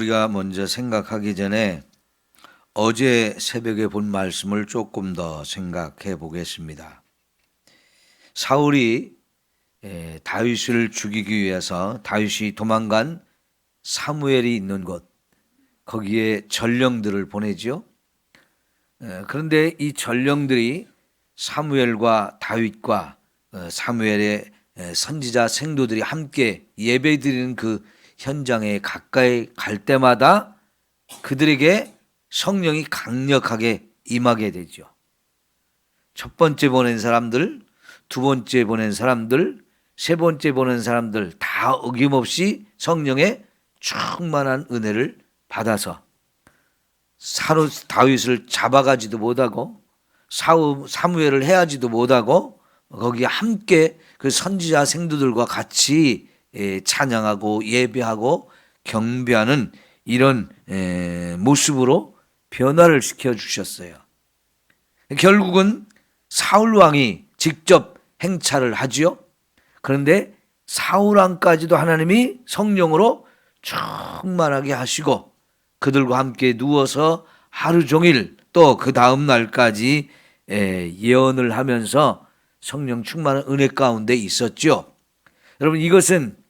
우리가 먼저 생각하기 전에 어제 새벽에 본 말씀을 조금 더 생각해 보겠습니다. 사울이 다윗을 죽이기 위해서 다윗이 도망간 사무엘이 있는 곳, 거기에 전령들을 보내죠. 그런데 이 전령들이 사무엘과 다윗과 사무엘의 선지자 생도들이 함께 예배드리는 그 현장에 가까이 갈 때마다 그들에게 성령이 강력하게 임하게 되죠. 첫 번째 보낸 사람들, 두 번째 보낸 사람들, 세 번째 보낸 사람들 다 어김없이 성령의 충만한 은혜를 받아서 다윗을 잡아가지도 못하고 사무엘을 해하지도 못하고 거기에 함께 그 선지자 생도들과 같이 찬양하고 예배하고 경배하는 이런 모습으로 변화를 시켜주셨어요. 결국은 사울 왕이 직접 행차를 하지요. 그런데 사울 왕까지도 하나님이 성령으로 충만하게 하시고 그들과 함께 누워서 하루 종일 또 그 다음 날까지 예언을 하면서 성령 충만한 은혜 가운데 있었죠. 여러분, 이것은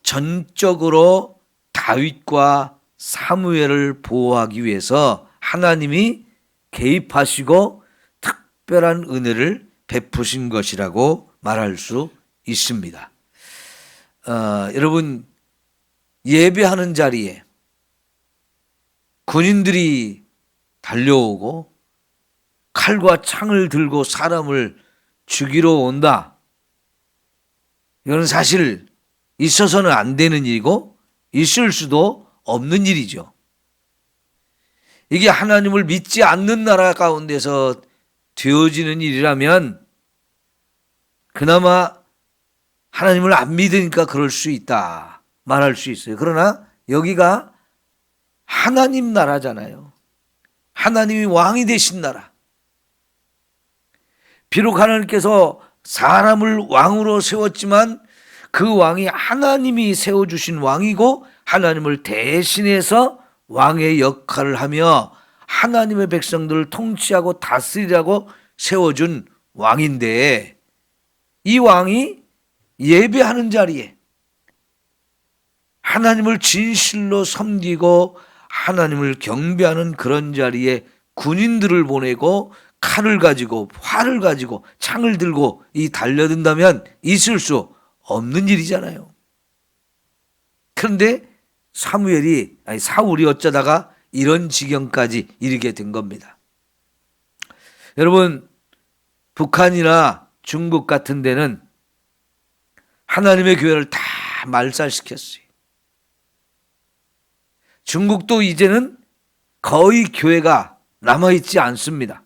전적으로 다윗과 사무엘을 보호하기 위해서 하나님이 개입하시고 특별한 은혜를 베푸신 것이라고 말할 수 있습니다. 여러분, 예배하는 자리에 군인들이 달려오고 칼과 창을 들고 사람을 죽이러 온다. 이건 사실 있어서는 안 되는 일이고 있을 수도 없는 일이죠. 이게 하나님을 믿지 않는 나라 가운데서 되어지는 일이라면 그나마 하나님을 안 믿으니까 그럴 수 있다 말할 수 있어요. 그러나 여기가 하나님 나라잖아요. 하나님이 왕이 되신 나라. 비록 하나님께서 사람을 왕으로 세웠지만 그 왕이 하나님이 세워주신 왕이고 하나님을 대신해서 왕의 역할을 하며 하나님의 백성들을 통치하고 다스리라고 세워준 왕인데 이 왕이 예배하는 자리에 하나님을 진실로 섬기고 하나님을 경배하는 그런 자리에 군인들을 보내고 칼을 가지고 활을 가지고 창을 들고 달려든다면 있을 수 없는 일이잖아요. 그런데 사울이 어쩌다가 이런 지경까지 이르게 된 겁니다. 여러분, 북한이나 중국 같은 데는 하나님의 교회를 다 말살시켰어요. 중국도 이제는 거의 교회가 남아있지 않습니다.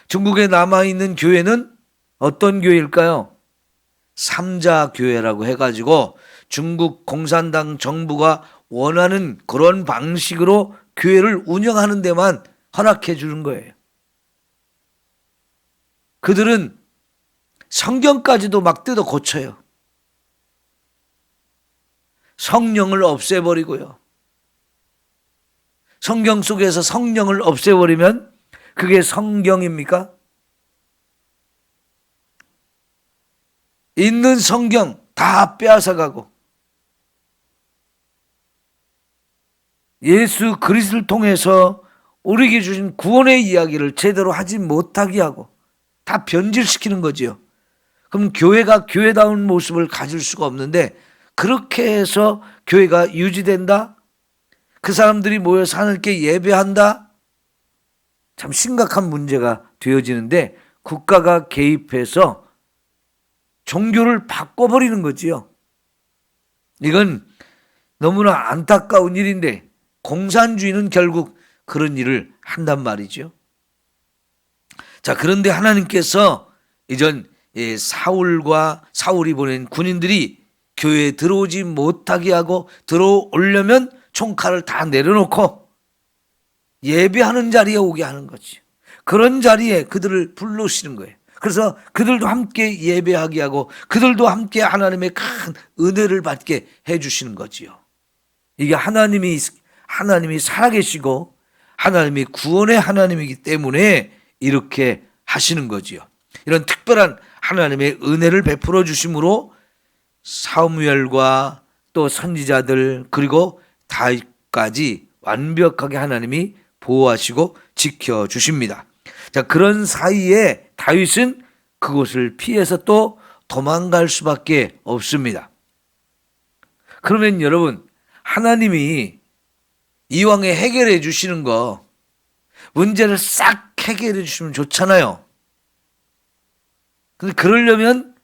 중국에 남아있는 교회는 어떤 교회일까요? 삼자교회라고 해가지고 중국 공산당 정부가 원하는 그런 방식으로 교회를 운영하는 데만 허락해 주는 거예요. 그들은 성경까지도 막 뜯어 고쳐요. 성령을 없애버리고요. 성경 속에서 성령을 없애버리면 그게 성경입니까? 있는 성경 다 빼앗아가고 예수 그리스도를 통해서 우리에게 주신 구원의 이야기를 제대로 하지 못하게 하고 다 변질시키는 거지요. 그럼 교회가 교회다운 모습을 가질 수가 없는데 그렇게 해서 교회가 유지된다? 그 사람들이 모여서 하나님께 예배한다? 참 심각한 문제가 되어지는데 국가가 개입해서 종교를 바꿔버리는 거지요. 이건 너무나 안타까운 일인데 공산주의는 결국 그런 일을 한단 말이죠. 자, 그런데 하나님께서 이전 사울이 보낸 군인들이 교회에 들어오지 못하게 하고 들어오려면 총칼을 다 내려놓고 예배하는 자리에 오게 하는 거지. 그런 자리에 그들을 부르시는 거예요. 그래서 그들도 함께 예배하게 하고 그들도 함께 하나님의 큰 은혜를 받게 해 주시는 거지요. 이게 하나님이 살아계시고 하나님이 구원의 하나님이기 때문에 이렇게 하시는 거지요. 이런 특별한 하나님의 은혜를 베풀어 주심으로 사무엘과 또 선지자들 그리고 다윗까지 완벽하게 하나님이 보호하시고 지켜주십니다. 자, 그런 사이에 다윗은 그곳을 피해서 또 도망갈 수밖에 없습니다. 그러면 여러분, 하나님이 이왕에 해결해 주시는 거 문제를 싹 해결해 주시면 좋잖아요. 근데 그러려면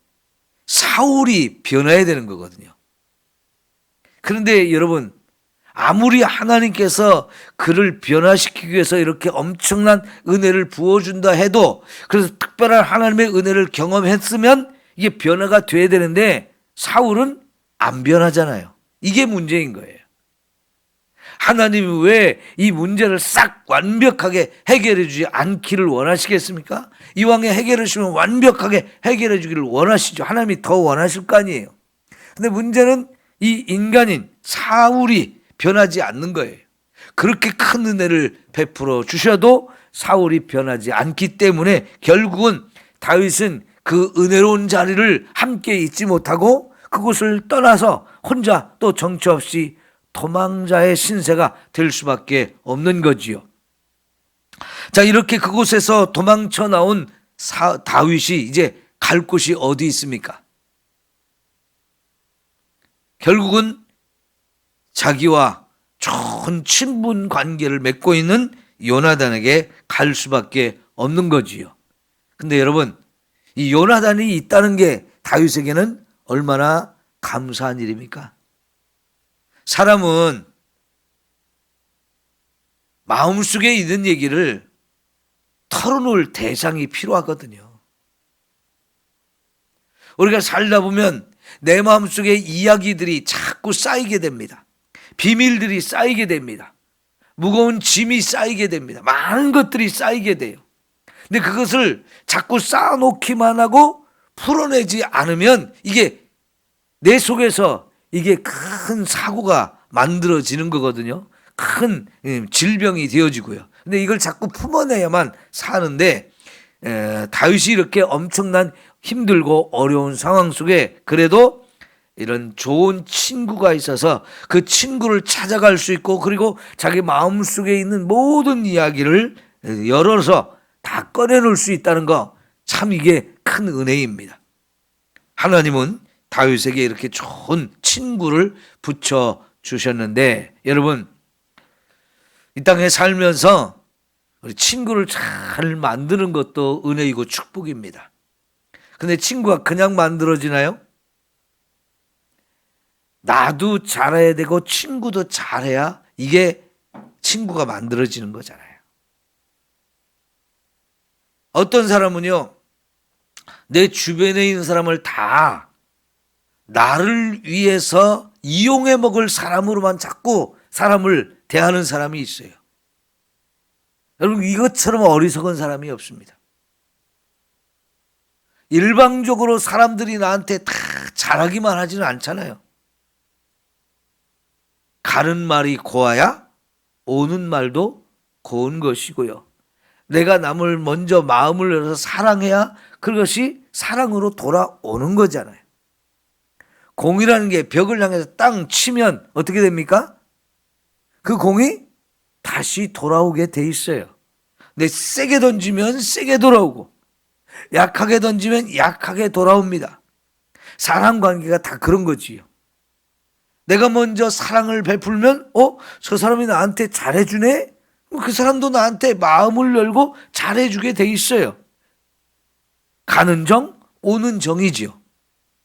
사울이 변해야 되는 거거든요. 그런데 여러분, 아무리 하나님께서 그를 변화시키기 위해서 이렇게 엄청난 은혜를 부어준다 해도, 그래서 특별한 하나님의 은혜를 경험했으면 이게 변화가 돼야 되는데 사울은 안 변하잖아요. 이게 문제인 거예요. 하나님이 왜 이 문제를 싹 완벽하게 해결해 주지 않기를 원하시겠습니까? 이왕에 해결해 주시면 완벽하게 해결해 주기를 원하시죠. 하나님이 더 원하실 거 아니에요. 근데 문제는 이 인간인 사울이 변하지 않는 거예요. 그렇게 큰 은혜를 베풀어 주셔도 사울이 변하지 않기 때문에 결국은 다윗은 그 은혜로운 자리를 함께 있지 못하고 그곳을 떠나서 혼자 또 정처 없이 도망자의 신세가 될 수밖에 없는 거지요. 자, 이렇게 그곳에서 도망쳐 나온 다윗이 이제 갈 곳이 어디 있습니까? 결국은 자기와 좋은 친분 관계를 맺고 있는 요나단에게 갈 수밖에 없는 거지요. 근데 여러분, 이 요나단이 있다는 게 다윗에게는 얼마나 감사한 일입니까? 사람은 마음속에 있는 얘기를 털어놓을 대상이 필요하거든요. 우리가 살다 보면 내 마음속에 이야기들이 자꾸 쌓이게 됩니다. 비밀들이 쌓이게 됩니다. 무거운 짐이 쌓이게 됩니다. 많은 것들이 쌓이게 돼요. 근데 그것을 자꾸 쌓아놓기만 하고 풀어내지 않으면 이게 내 속에서 이게 큰 사고가 만들어지는 거거든요. 큰 질병이 되어지고요. 근데 이걸 자꾸 품어내야만 사는데 다윗이 이렇게 엄청난 힘들고 어려운 상황 속에 그래도 이런 좋은 친구가 있어서 그 친구를 찾아갈 수 있고 그리고 자기 마음속에 있는 모든 이야기를 열어서 다 꺼내놓을 수 있다는 거, 참 이게 큰 은혜입니다. 하나님은 다윗에게 이렇게 좋은 친구를 붙여주셨는데, 여러분, 이 땅에 살면서 우리 친구를 잘 만드는 것도 은혜이고 축복입니다. 근데 친구가 그냥 만들어지나요? 나도 잘해야 되고 친구도 잘해야 이게 친구가 만들어지는 거잖아요. 어떤 사람은요, 내 주변에 있는 사람을 다 나를 위해서 이용해 먹을 사람으로만 자꾸 사람을 대하는 사람이 있어요. 여러분, 이것처럼 어리석은 사람이 없습니다. 일방적으로 사람들이 나한테 다 잘하기만 하지는 않잖아요. 가는 말이 고와야 오는 말도 고운 것이고요. 내가 남을 먼저 마음을 열어서 사랑해야 그것이 사랑으로 돌아오는 거잖아요. 공이라는 게 벽을 향해서 땅 치면 어떻게 됩니까? 그 공이 다시 돌아오게 돼 있어요. 근데 세게 던지면 세게 돌아오고 약하게 던지면 약하게 돌아옵니다. 사람 관계가 다 그런 거지요. 내가 먼저 사랑을 베풀면 저 사람이 나한테 잘해주네? 그 사람도 나한테 마음을 열고 잘해주게 돼 있어요. 가는 정, 오는 정이지요.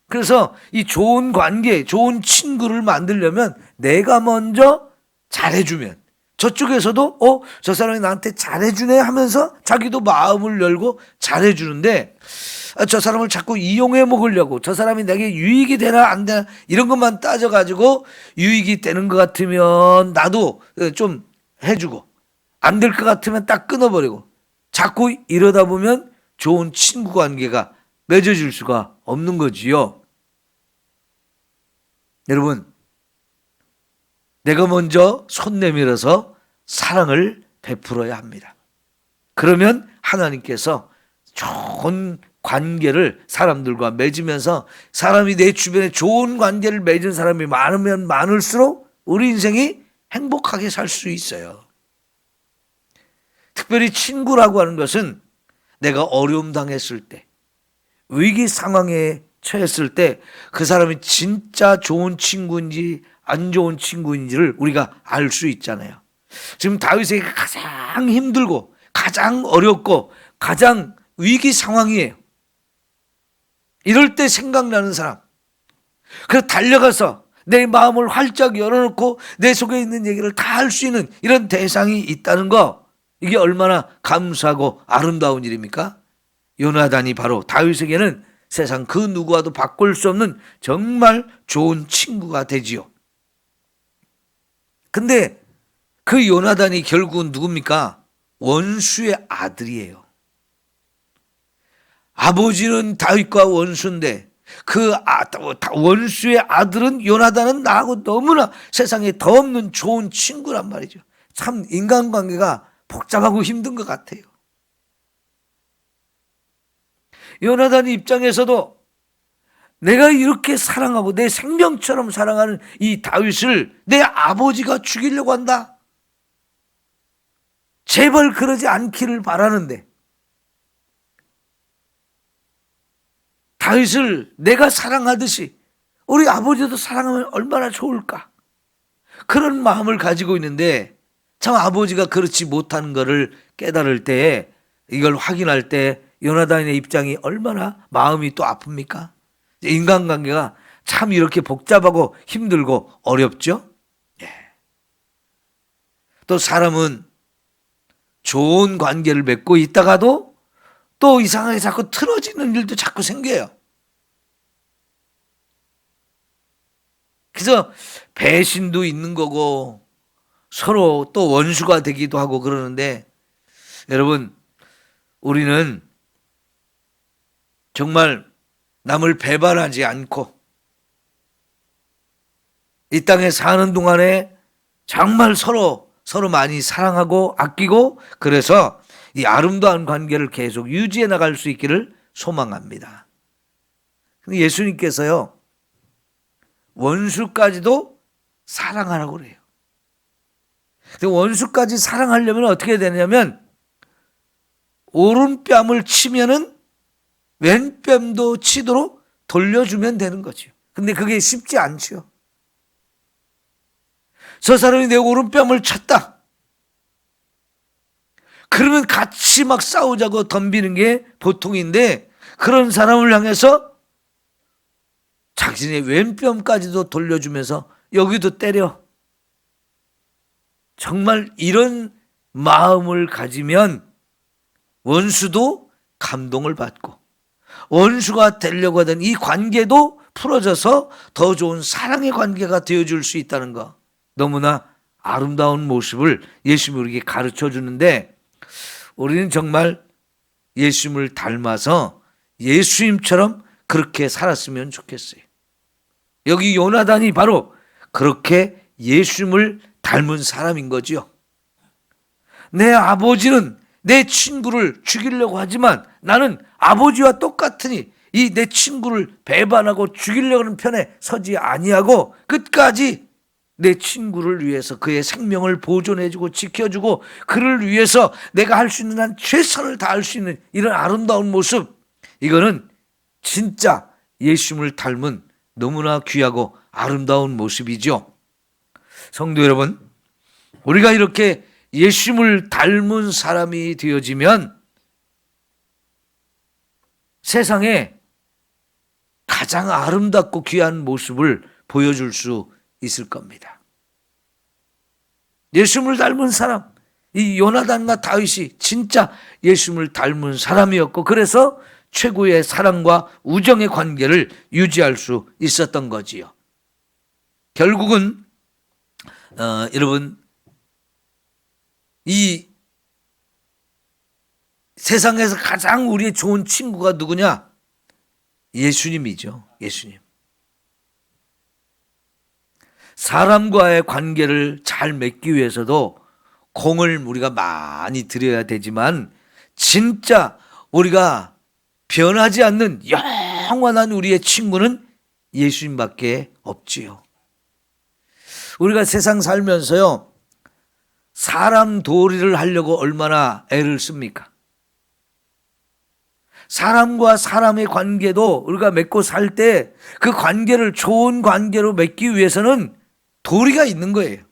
그래서 이 좋은 관계, 좋은 친구를 만들려면 내가 먼저 잘해주면 저쪽에서도 저 사람이 나한테 잘해주네 하면서 자기도 마음을 열고 잘해주는데, 저 사람을 자꾸 이용해 먹으려고, 저 사람이 내게 유익이 되나 안 되나 이런 것만 따져가지고 유익이 되는 것 같으면 나도 좀 해주고 안 될 것 같으면 딱 끊어버리고, 자꾸 이러다 보면 좋은 친구 관계가 맺어질 수가 없는 거지요. 여러분, 내가 먼저 손 내밀어서 사랑을 베풀어야 합니다. 그러면 하나님께서 좋은 관계를 사람들과 맺으면서 사람이 내 주변에 좋은 관계를 맺은 사람이 많으면 많을수록 우리 인생이 행복하게 살 수 있어요. 특별히 친구라고 하는 것은 내가 어려움 당했을 때, 위기 상황에 처했을 때 그 사람이 진짜 좋은 친구인지 안 좋은 친구인지를 우리가 알 수 있잖아요. 지금 다윗에게 가장 힘들고 가장 어렵고 가장 위기 상황이에요. 이럴 때 생각나는 사람, 그래서 달려가서 내 마음을 활짝 열어놓고 내 속에 있는 얘기를 다 할 수 있는 이런 대상이 있다는 거, 이게 얼마나 감사하고 아름다운 일입니까? 요나단이 바로 다윗에게는 세상 그 누구와도 바꿀 수 없는 정말 좋은 친구가 되지요. 근데 그 요나단이 결국은 누굽니까? 원수의 아들이에요. 아버지는 다윗과 원수인데 그 원수의 아들은 요나단은 나하고 너무나 세상에 더 없는 좋은 친구란 말이죠. 참 인간관계가 복잡하고 힘든 것 같아요. 요나단 입장에서도 내가 이렇게 사랑하고 내 생명처럼 사랑하는 이 다윗을 내 아버지가 죽이려고 한다. 제발 그러지 않기를 바라는데 다윗을 내가 사랑하듯이 우리 아버지도 사랑하면 얼마나 좋을까? 그런 마음을 가지고 있는데 참 아버지가 그렇지 못하는 것을 깨달을 때, 이걸 확인할 때 요나단의 입장이 얼마나 마음이 또 아픕니까? 인간관계가 참 이렇게 복잡하고 힘들고 어렵죠? 예. 또 사람은 좋은 관계를 맺고 있다가도 또 이상하게 자꾸 틀어지는 일도 자꾸 생겨요. 그래서 배신도 있는 거고 서로 또 원수가 되기도 하고 그러는데, 여러분, 우리는 정말 남을 배반하지 않고 이 땅에 사는 동안에 정말 서로 많이 사랑하고 아끼고, 그래서 이 아름다운 관계를 계속 유지해 나갈 수 있기를 소망합니다. 근데 예수님께서요, 원수까지도 사랑하라고 그래요. 원수까지 사랑하려면 어떻게 되냐면 오른뺨을 치면은 왼뺨도 치도록 돌려주면 되는 거죠. 근데 그게 쉽지 않죠. 저 사람이 내 오른뺨을 쳤다. 그러면 같이 막 싸우자고 덤비는 게 보통인데, 그런 사람을 향해서 자신의 왼뺨까지도 돌려주면서 여기도 때려. 정말 이런 마음을 가지면 원수도 감동을 받고 원수가 되려고 하던 이 관계도 풀어져서 더 좋은 사랑의 관계가 되어줄 수 있다는 거, 너무나 아름다운 모습을 예수님이 우리에게 가르쳐 주는데, 우리는 정말 예수님을 닮아서 예수님처럼 그렇게 살았으면 좋겠어요. 여기 요나단이 바로 그렇게 예수님을 닮은 사람인 거지요. 내 아버지는 내 친구를 죽이려고 하지만 나는 아버지와 똑같으니 이 내 친구를 배반하고 죽이려고 하는 편에 서지 아니하고 끝까지 내 친구를 위해서 그의 생명을 보존해주고 지켜주고 그를 위해서 내가 할 수 있는 한 최선을 다할 수 있는 이런 아름다운 모습, 이거는 진짜 예수님을 닮은 너무나 귀하고 아름다운 모습이죠. 성도 여러분, 우리가 이렇게 예수님을 닮은 사람이 되어지면 세상에 가장 아름답고 귀한 모습을 보여줄 수 있을 겁니다. 예수님을 닮은 사람, 이 요나단과 다윗이 진짜 예수님을 닮은 사람이었고, 그래서 최고의 사랑과 우정의 관계를 유지할 수 있었던 거지요. 결국은 여러분, 이 세상에서 가장 우리의 좋은 친구가 누구냐? 예수님이죠. 예수님. 사람과의 관계를 잘 맺기 위해서도 공을 우리가 많이 들여야 되지만 진짜 우리가 변하지 않는 영원한 우리의 친구는 예수님밖에 없지요. 우리가 세상 살면서요, 사람 도리를 하려고 얼마나 애를 씁니까? 사람과 사람의 관계도 우리가 맺고 살 때 그 관계를 좋은 관계로 맺기 위해서는 도리가 있는 거예요.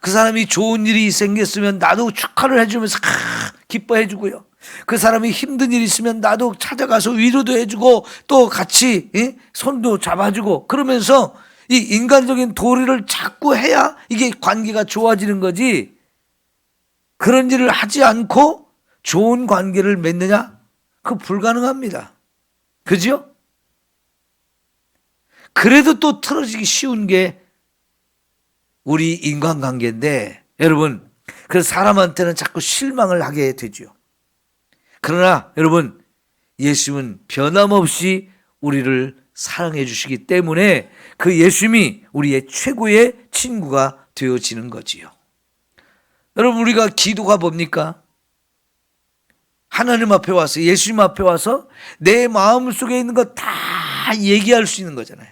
그 사람이 좋은 일이 생겼으면 나도 축하를 해주면서 기뻐해 주고요. 그 사람이 힘든 일이 있으면 나도 찾아가서 위로도 해주고 또 같이 손도 잡아주고 그러면서 이 인간적인 도리를 자꾸 해야 이게 관계가 좋아지는 거지. 그런 일을 하지 않고 좋은 관계를 맺느냐? 그거 불가능합니다. 그죠? 그래도 또 틀어지기 쉬운 게 우리 인간관계인데 여러분, 그래서 사람한테는 자꾸 실망을 하게 되죠. 그러나 여러분, 예수님은 변함없이 우리를 사랑해 주시기 때문에 그 예수님이 우리의 최고의 친구가 되어지는 거지요. 여러분, 우리가 기도가 뭡니까? 하나님 앞에 와서, 예수님 앞에 와서 내 마음속에 있는 거 다 얘기할 수 있는 거잖아요.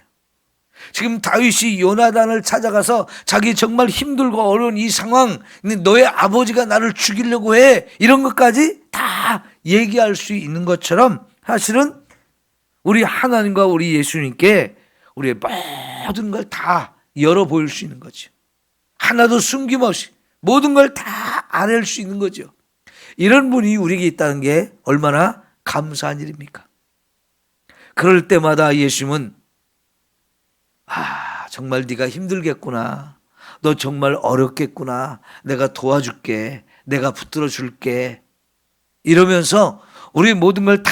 지금 다윗이 요나단을 찾아가서 자기 정말 힘들고 어려운 이 상황, 너의 아버지가 나를 죽이려고 해, 이런 것까지 다 얘기할 수 있는 것처럼 사실은 우리 하나님과 우리 예수님께 우리의 모든 걸 다 열어 보일 수 있는 거죠. 하나도 숨김없이 모든 걸 다 알릴 수 있는 거죠. 이런 분이 우리에게 있다는 게 얼마나 감사한 일입니까? 그럴 때마다 예수님은 정말 네가 힘들겠구나, 너 정말 어렵겠구나, 내가 도와줄게, 내가 붙들어 줄게, 이러면서 우리의 모든 걸 다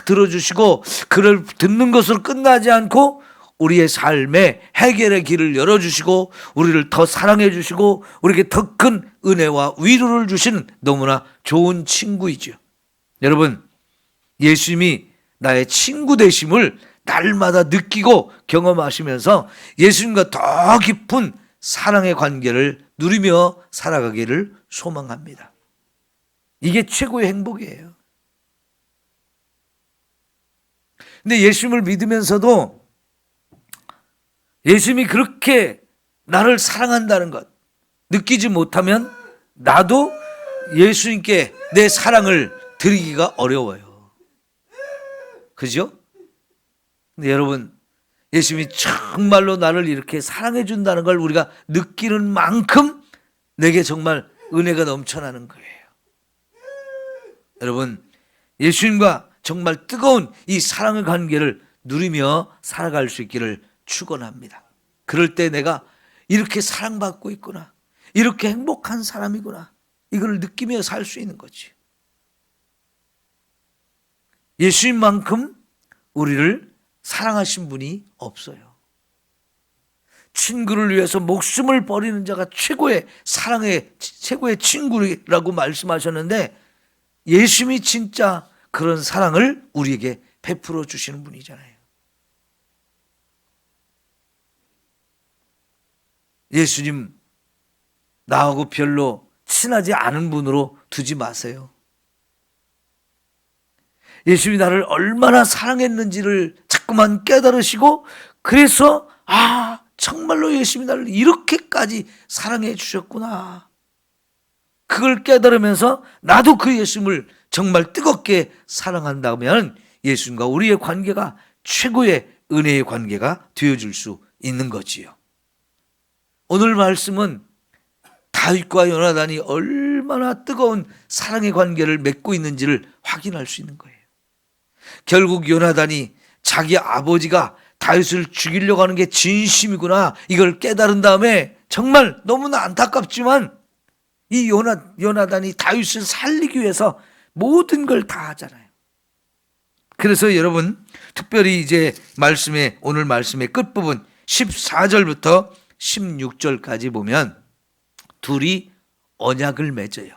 들어주시고 그를 듣는 것으로 끝나지 않고 우리의 삶에 해결의 길을 열어주시고 우리를 더 사랑해 주시고 우리에게 더 큰 은혜와 위로를 주시는 너무나 좋은 친구이죠. 여러분, 예수님이 나의 친구 되심을 날마다 느끼고 경험하시면서 예수님과 더 깊은 사랑의 관계를 누리며 살아가기를 소망합니다. 이게 최고의 행복이에요. 근데 예수님을 믿으면서도 예수님이 그렇게 나를 사랑한다는 것 느끼지 못하면 나도 예수님께 내 사랑을 드리기가 어려워요. 그죠? 근데 여러분, 예수님이 정말로 나를 이렇게 사랑해 준다는 걸 우리가 느끼는 만큼 내게 정말 은혜가 넘쳐나는 거예요. 여러분, 예수님과 정말 뜨거운 이 사랑의 관계를 누리며 살아갈 수 있기를 축원합니다. 그럴 때 내가 이렇게 사랑받고 있구나, 이렇게 행복한 사람이구나, 이걸 느끼며 살 수 있는 거지. 예수님만큼 우리를 사랑하신 분이 없어요. 친구를 위해서 목숨을 버리는 자가 최고의 사랑의 최고의 친구라고 말씀하셨는데 예수님이 진짜 그런 사랑을 우리에게 베풀어 주시는 분이잖아요. 예수님, 나하고 별로 친하지 않은 분으로 두지 마세요. 예수님이 나를 얼마나 사랑했는지를 자꾸만 깨달으시고 그래서 정말로 예수님이 나를 이렇게까지 사랑해 주셨구나, 그걸 깨달으면서 나도 그 예수님을 정말 뜨겁게 사랑한다면 예수님과 우리의 관계가 최고의 은혜의 관계가 되어줄 수 있는 거지요. 오늘 말씀은 다윗과 요나단이 얼마나 뜨거운 사랑의 관계를 맺고 있는지를 확인할 수 있는 거예요. 결국 요나단이 자기 아버지가 다윗을 죽이려고 하는 게 진심이구나, 이걸 깨달은 다음에 정말 너무나 안타깝지만 이 요나단이 다윗을 살리기 위해서 모든 걸 다 하잖아요. 그래서 여러분, 특별히 이제 오늘 말씀의 끝부분 14절부터 16절까지 보면 둘이 언약을 맺어요.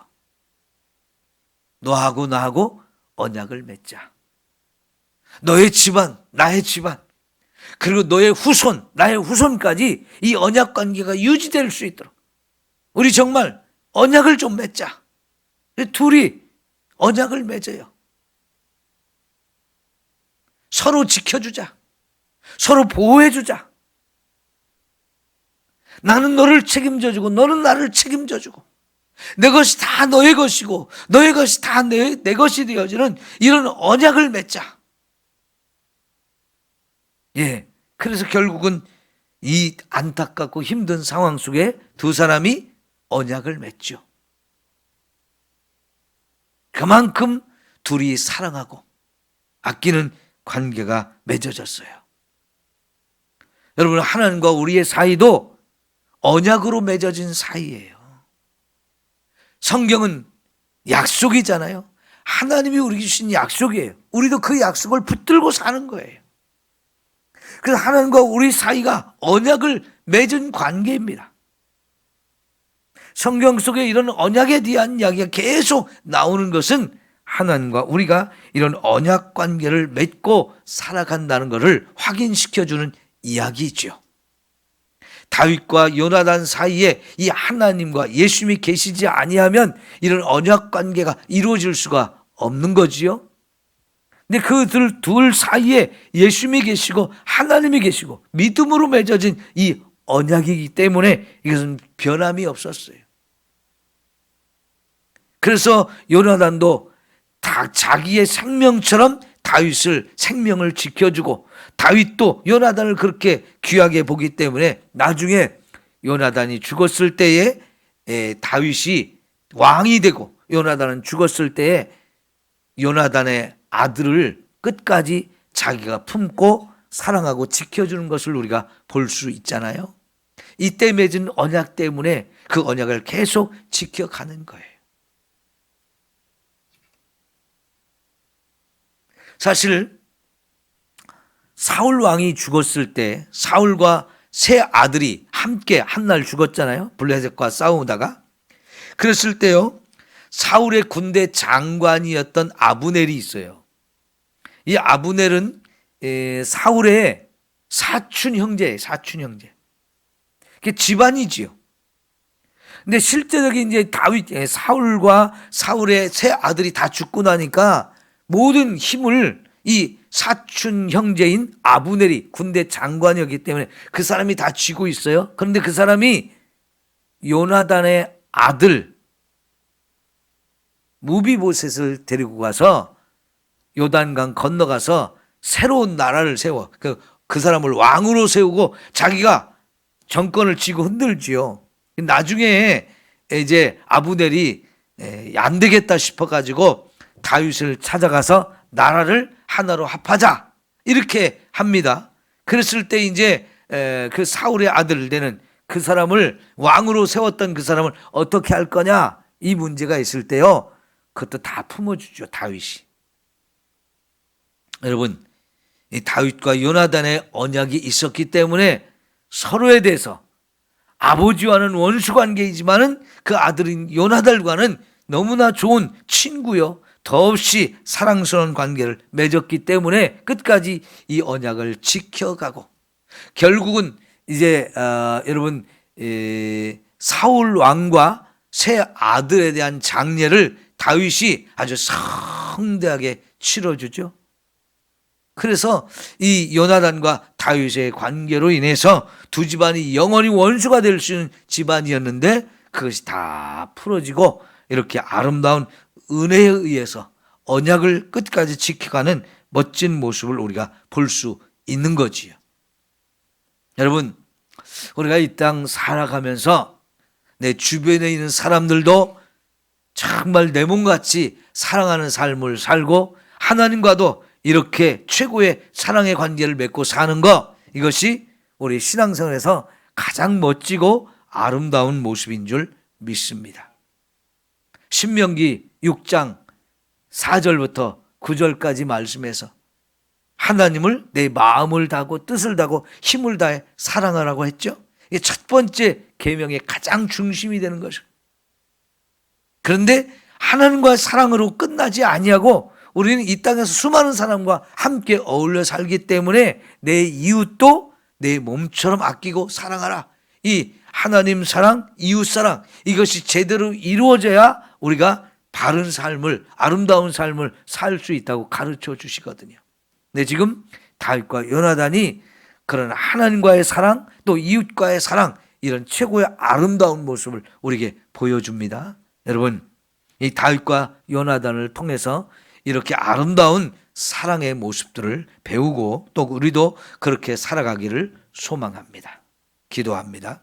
너하고 나하고 언약을 맺자. 너의 집안, 나의 집안, 그리고 너의 후손, 나의 후손까지 이 언약 관계가 유지될 수 있도록 우리 정말 언약을 좀 맺자. 둘이 언약을 맺어요. 서로 지켜주자. 서로 보호해주자. 나는 너를 책임져주고 너는 나를 책임져주고 내 것이 다 너의 것이고 너의 것이 다 내 것이 되어지는 이런 언약을 맺자. 예, 그래서 결국은 이 안타깝고 힘든 상황 속에 두 사람이 언약을 맺죠. 그만큼 둘이 사랑하고 아끼는 관계가 맺어졌어요. 여러분, 하나님과 우리의 사이도 언약으로 맺어진 사이예요. 성경은 약속이잖아요. 하나님이 우리에게 주신 약속이에요. 우리도 그 약속을 붙들고 사는 거예요. 그래서 하나님과 우리 사이가 언약을 맺은 관계입니다. 성경 속에 이런 언약에 대한 이야기가 계속 나오는 것은 하나님과 우리가 이런 언약 관계를 맺고 살아간다는 것을 확인시켜주는 이야기죠. 다윗과 요나단 사이에 이 하나님과 예수님이 계시지 아니하면 이런 언약 관계가 이루어질 수가 없는 거지요. 근데 그 둘 사이에 예수님이 계시고 하나님이 계시고 믿음으로 맺어진 이 언약이기 때문에 이것은 변함이 없었어요. 그래서 요나단도 다 자기의 생명처럼 다윗을 생명을 지켜주고 다윗도 요나단을 그렇게 귀하게 보기 때문에 나중에 요나단이 죽었을 때에 다윗이 왕이 되고 요나단은 죽었을 때에 요나단의 아들을 끝까지 자기가 품고 사랑하고 지켜주는 것을 우리가 볼 수 있잖아요. 이때 맺은 언약 때문에 그 언약을 계속 지켜가는 거예요. 사실 사울 왕이 죽었을 때 사울과 세 아들이 함께 한날 죽었잖아요. 블레셋과 싸우다가. 그랬을 때요, 사울의 군대 장관이었던 아브넬이 있어요. 이 아브넬은 사울의 사촌 형제예요. 사촌 형제. 그게 집안이지요. 근데 실제적인 이제 사울과 사울의 세 아들이 다 죽고 나니까 모든 힘을 이 사촌 형제인 아브넬이 군대 장관이었기 때문에 그 사람이 다 쥐고 있어요. 그런데 그 사람이 요나단의 아들 무비보셋을 데리고 가서 요단강 건너가서 새로운 나라를 세워 그 사람을 왕으로 세우고 자기가 정권을 쥐고 흔들지요. 나중에 이제 아브넬이 안 되겠다 싶어가지고 다윗을 찾아가서 나라를 하나로 합하자 이렇게 합니다. 그랬을 때 이제 그 사울의 아들 되는 그 사람을 왕으로 세웠던 그 사람을 어떻게 할 거냐 이 문제가 있을 때요, 그것도 다 품어주죠. 다윗이. 여러분, 이 다윗과 요나단의 언약이 있었기 때문에 서로에 대해서 아버지와는 원수 관계이지만은 그 아들인 요나단과는 너무나 좋은 친구요, 더없이 사랑스러운 관계를 맺었기 때문에 끝까지 이 언약을 지켜가고 결국은 이제 여러분 사울 왕과 세 아들에 대한 장례를 다윗이 아주 성대하게 치러주죠. 그래서 이 요나단과 다윗의 관계로 인해서 두 집안이 영원히 원수가 될 수 있는 집안이었는데 그것이 다 풀어지고 이렇게 아름다운 은혜에 의해서 언약을 끝까지 지켜가는 멋진 모습을 우리가 볼 수 있는 거지요. 여러분, 우리가 이 땅 살아가면서 내 주변에 있는 사람들도 정말 내 몸같이 사랑하는 삶을 살고 하나님과도 이렇게 최고의 사랑의 관계를 맺고 사는 것, 이것이 우리 신앙생활에서 가장 멋지고 아름다운 모습인 줄 믿습니다. 신명기 6장 4절부터 9절까지 말씀에서 하나님을 내 마음을 다하고 뜻을 다하고 힘을 다해 사랑하라고 했죠. 이게 첫 번째 계명의 가장 중심이 되는 것이죠. 그런데 하나님과의 사랑으로 끝나지 아니하고 우리는 이 땅에서 수많은 사람과 함께 어울려 살기 때문에 내 이웃도 내 몸처럼 아끼고 사랑하라. 이 하나님 사랑, 이웃 사랑, 이것이 제대로 이루어져야 우리가 바른 삶을, 아름다운 삶을 살 수 있다고 가르쳐 주시거든요. 네, 지금 다윗과 요나단이 그런 하나님과의 사랑, 또 이웃과의 사랑, 이런 최고의 아름다운 모습을 우리에게 보여줍니다. 여러분, 이 다윗과 요나단을 통해서 이렇게 아름다운 사랑의 모습들을 배우고 또 우리도 그렇게 살아가기를 소망합니다. 기도합니다.